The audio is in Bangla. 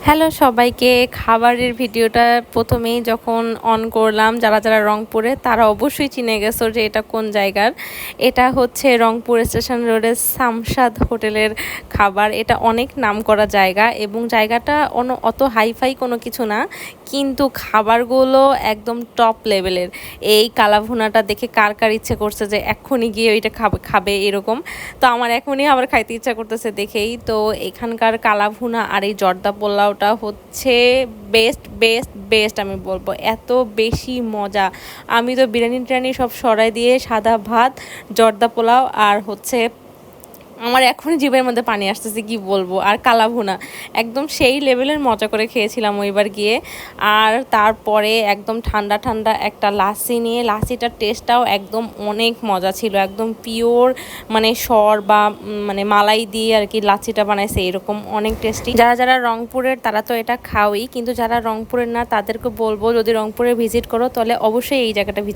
হ্যালো সবাইকে। খাবারের ভিডিওটা প্রথমেই যখন অন করলাম, যারা যারা রংপুরে তারা অবশ্যই চিনে গেছো যে এটা কোন জায়গার। এটা হচ্ছে রংপুর স্টেশন রোডের সামসাদ হোটেলের খাবার। এটা অনেক নামকরা জায়গা এবং জায়গাটা অত হাইফাই কোনো কিছু না, কিন্তু খাবারগুলো একদম টপ লেভেলের। এই কালাভুনাটা দেখে কার কার ইচ্ছে করছে যে এক্ষুনি গিয়ে ওইটা খাবে এরকম। তো আমার এখনই আবার খাইতে ইচ্ছা করতেছে দেখেই। তো এখানকার কালাভুনা আর এই জর্দা পোলাওটা হচ্ছে বেস্ট বেস্ট বেস্ট আমি বলবো, এত বেশি মজা। আমি তো বিরিয়ানি টিরানি সব সরাই দিয়ে সাদা ভাত, জর্দা পোলাও আর হচ্ছে আমার এখনই জিভের মধ্যে পানি আসতেছে, কি বলবো। আর কালাভুনা একদম সেই লেভেলের মজা করে খেয়েছিলাম ওইবার গিয়ে। আর তারপরে একদম ঠান্ডা ঠান্ডা একটা লাসি নিয়ে, লাসিটার টেস্টটাও একদম অনেক মজা ছিল, একদম পিওর মানে সর বা মানে মালাই দিয়ে আর কি লাচ্ছিটা বানাইছে, এরকম অনেক টেস্টি। যারা যারা রংপুরের তারা তো এটা খাওয়াই, কিন্তু যারা রংপুরের না তাদেরকে বলবো যদি রংপুরে ভিজিট করো তাহলে অবশ্যই এই জায়গাটা ভিজিট